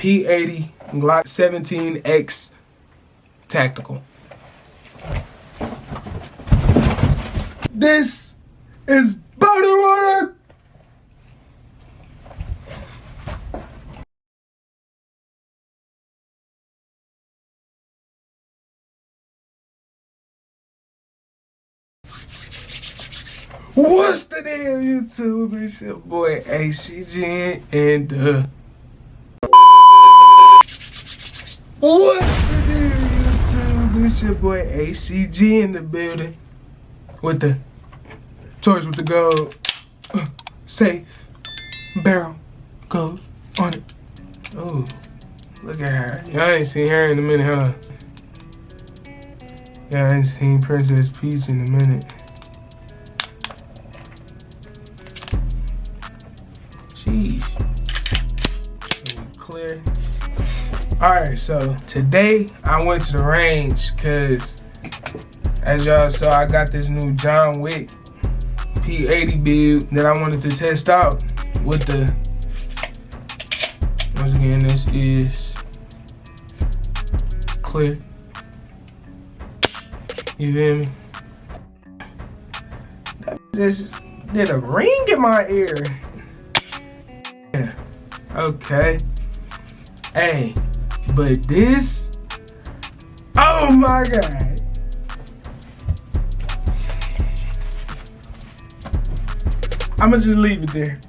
P80 Glock 17X Tactical. This is butter water. What's the deal, YouTube? It's your boy ACG and what's the deal, YouTube? It's your boy ACG in the building with the Taurus with the gold. Safe barrel goes on it. Oh, look at her. Y'all ain't seen her in a minute, huh? Y'all ain't seen Princess Peach in a minute. Jeez. Clear. Alright, so today I went to the range because as y'all saw, I got this new John Wick P80 build that I wanted to test out with the, once again, this is clear. You feel me? That just did a ring in my ear. Yeah. Okay. Hey, but this, oh my God. I'ma just leave it there.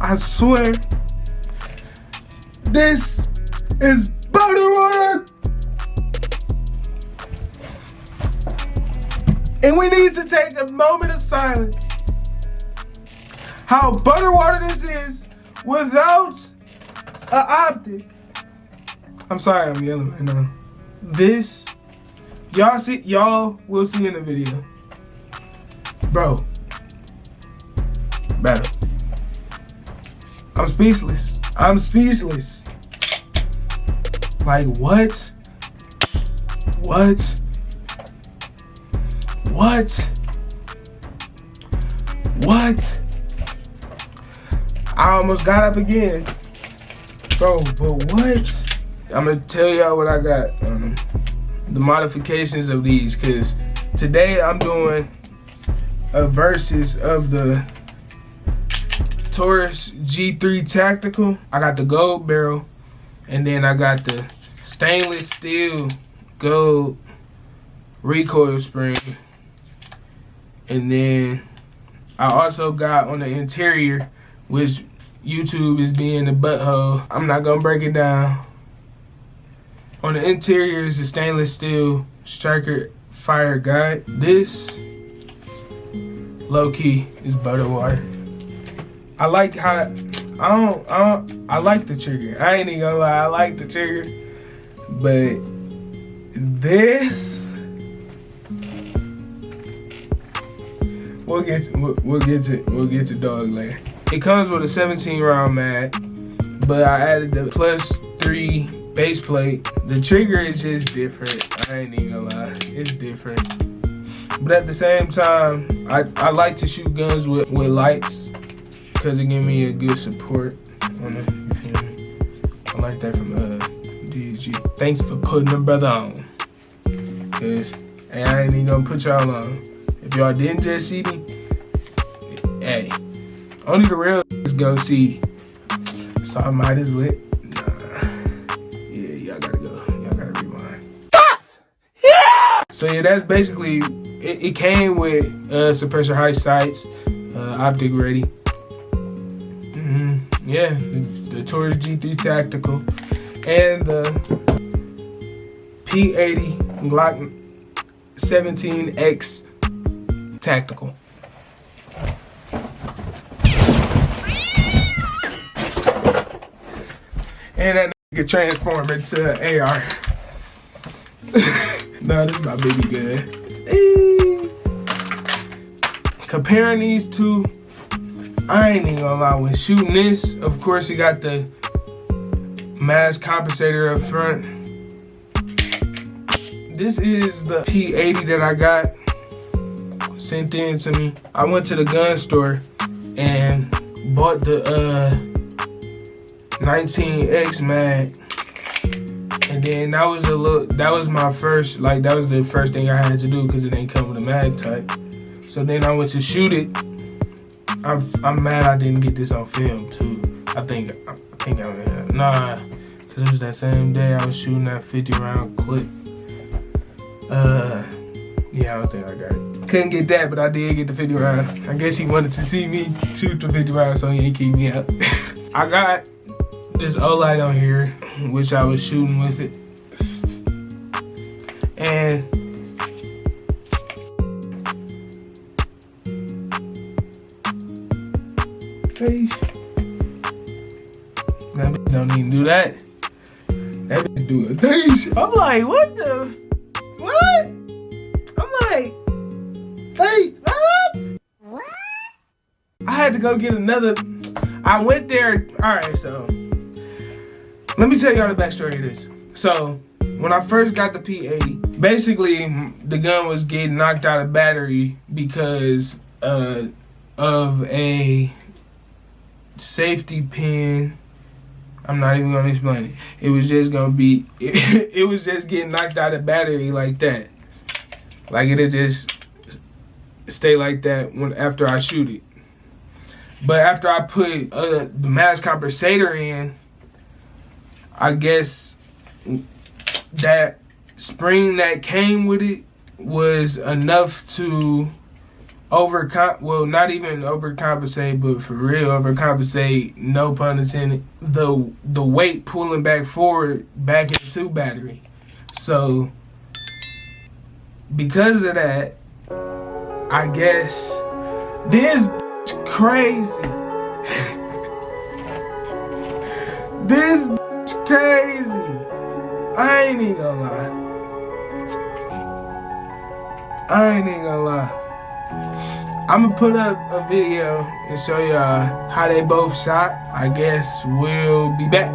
I swear, this is butter water. And we need to take a moment of silence. How butter water this is without an optic. I'm sorry I'm yelling right now. This, y'all will see in the video. Bro. Battle. I'm speechless. I'm speechless. Like what? What? What? What? I almost got up again. Bro, but what? I'm gonna tell y'all what I got. The modifications of these, because today I'm doing a versus of the Taurus G3 Tactical. I got the gold barrel, and then I got the stainless steel gold recoil spring. And then I also got on the interior, which YouTube is being the butthole. I'm not gonna break it down. On the interior is a stainless steel striker fire guide. This, low key, is butter water. I like how, I like the trigger. I ain't even gonna lie, I like the trigger. But this, We'll get to dog later. It comes with a 17 round mag, but I added the +3 base plate. The trigger is just different. I ain't even gonna lie, it's different. But at the same time, I like to shoot guns with lights because it gives me a good support on it. You feel me? I like that from DG. Thanks for putting the brother on. Cause hey, I ain't even gonna put y'all on. If y'all didn't just see me, hey, only the real is gonna see. So I might as well. Nah. Yeah, y'all gotta go. Y'all gotta rewind. Stop! Yeah! So yeah, that's basically, it came with suppressor height sights, optic ready. Yeah, the Taurus G3 Tactical, and the P80 Glock 17X Tactical. And that nigga transform into an AR. No, this is my baby gun. Comparing these two, I ain't even gonna lie. When shooting this, of course, you got the mass compensator up front. This is the P80 that I got. sent in to me. I went to the gun store and bought the 19X mag, and then that was my first, like, that was the first thing I had to do because it ain't come with a mag type. So then I went to shoot it. I'm mad I didn't get this on film too. I think nah, because it was that same day I was shooting that 50 round clip. Yeah, I don't think I got it. Couldn't get that, but I did get the 50 round. I guess he wanted to see me shoot the 50 round, so he ain't keep me out. I got this O-light on here, which I was shooting with it. And hey, that bitch don't even do that. That bitch do a thing. I'm like, what the? What? I'm like, hey, what? I had to go get another. I went there. All right, so let me tell y'all the backstory of this. So when I first got the P80, basically the gun was getting knocked out of battery because of a safety pin. I'm not even gonna explain it. It was just gonna be, it was just getting knocked out of battery like that. Like it'll just stay like that after I shoot it. But after I put the mass compensator in, I guess that spring that came with it was enough to well, not even overcompensate, but for real overcompensate, no pun intended, the weight pulling back forward back into battery. So because of that, I guess this crazy. This crazy. I ain't even gonna lie. I'm gonna put up a video and show y'all how they both shot. I guess we'll be back.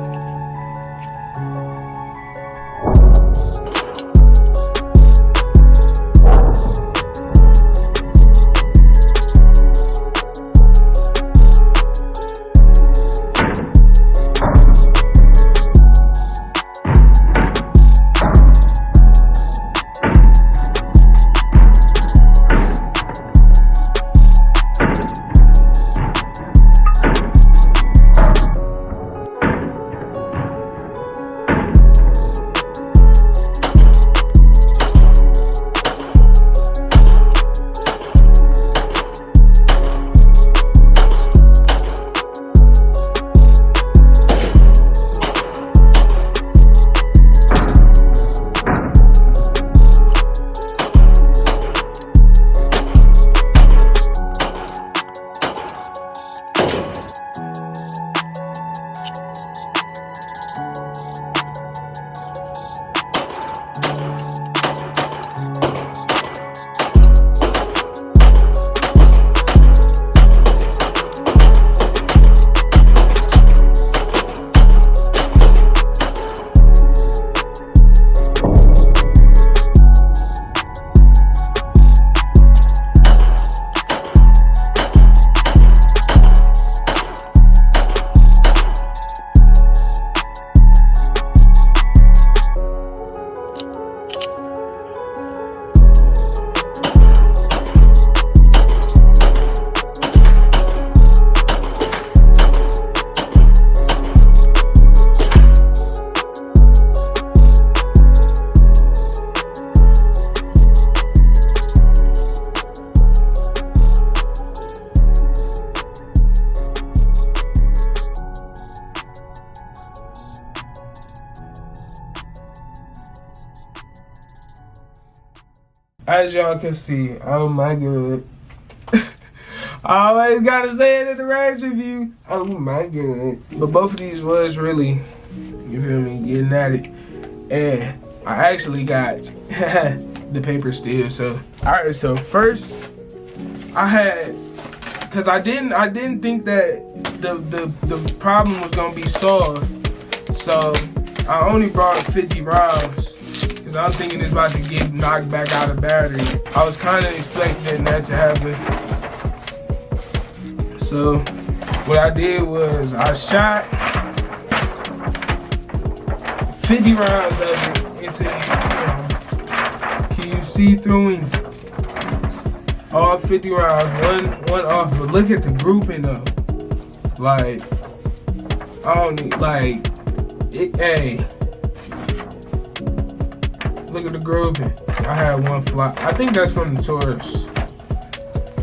As y'all can see, oh my god. I always gotta say it in the range review. Oh my god. But both of these was really, you feel me, getting at it. And I actually got the paper still. So alright, so first I had, cause I didn't think that the problem was gonna be solved. So I only brought 50 rounds. because I'm thinking it's about to get knocked back out of battery. I was kind of expecting that to happen. So what I did was I shot 50 rounds of it into the, can you see through me? All 50 rounds, one off, but look at the grouping though. Like, I don't need, like, hey, look at the grouping. I had one fly. I think that's from the Taurus.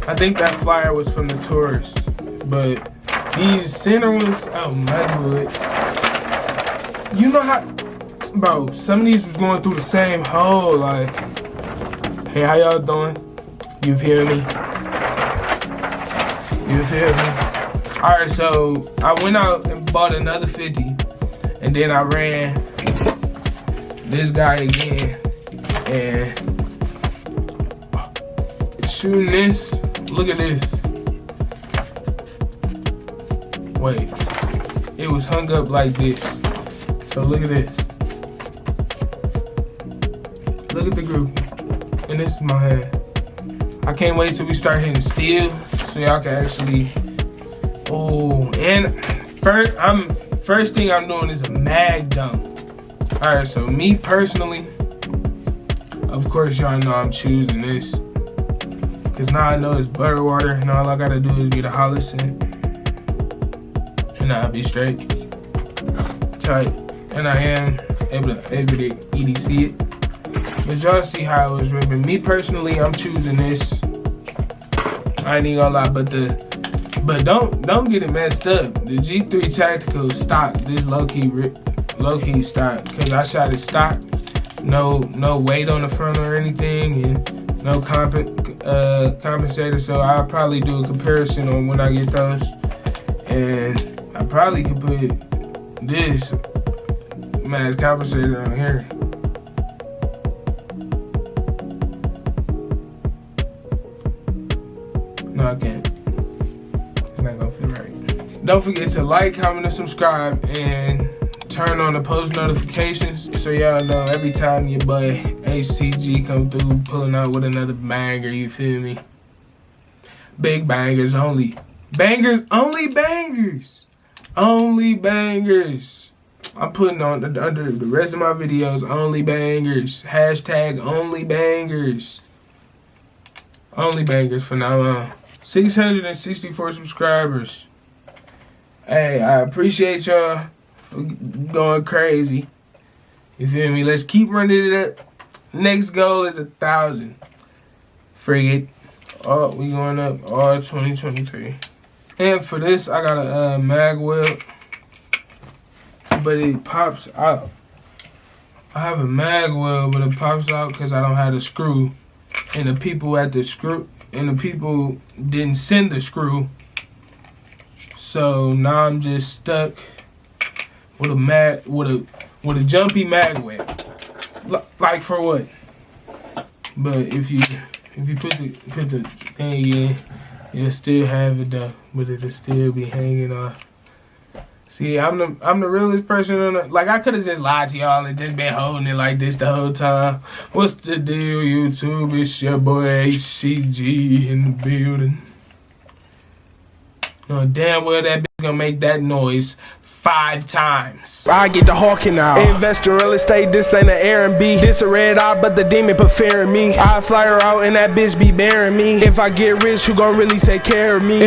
I think that flyer was from the Taurus. But these center ones, oh my god. You know how, bro, some of these was going through the same hole. Like, hey, how y'all doing? You feel me? You feel me? Alright, so I went out and bought another 50. And then I ran this guy again. And shooting this, look at this. Wait, it was hung up like this. So look at this. Look at the group. And this is my hand. I can't wait till we start hitting steel so y'all can actually. Oh, and first thing I'm doing is a mag dump. All right, so me personally, of course y'all know I'm choosing this, cause now I know it's butter water, and all I gotta do is get a Hollison, and I'll be straight. Tight, and I am able to EDC it. But y'all see how it was ripping. Me personally, I'm choosing this. I ain't even gonna lie, but don't get it messed up. The G3 Tactical stock, this low key stock, cause I shot it stock, no weight on the front or anything, and no compensator. So I'll probably do a comparison on when I get those, and I probably could put this mass compensator on here. No, I can't. It's not gonna fit right. Don't forget to like, comment, and subscribe, and turn on the post notifications so y'all know every time your boy HCG come through pulling out with another banger, you feel me? Big bangers only. Bangers, only bangers. Only bangers. I'm putting on under the rest of my videos, only bangers. Hashtag only bangers. Only bangers from now on. 664 subscribers. Hey, I appreciate y'all for going crazy. You feel me? Let's keep running it up. Next goal is 1,000. Frigate. Oh, we going up all 2023. And for this, I got a mag weld, but it pops out. I have a mag weld, but it pops out because I don't have the screw. And the people at the screw, and the people didn't send the screw. So now I'm just stuck with a jumpy mag weld. Like for what? But if you put the thing in, you'll still have it though, but it'll still be hanging off. See, I'm the realest person on the, like, I could have just lied to y'all and just been holding it like this the whole time. What's the deal, YouTube? It's your boy HCG in the building. You know damn well that bitch gonna make that noise 5 times. I get the hawking out. Invest in real estate, this ain't an Airbnb. This a red eye, but the demon preferring me. I fly her out and that bitch be bearing me. If I get rich, who gon' really take care of me?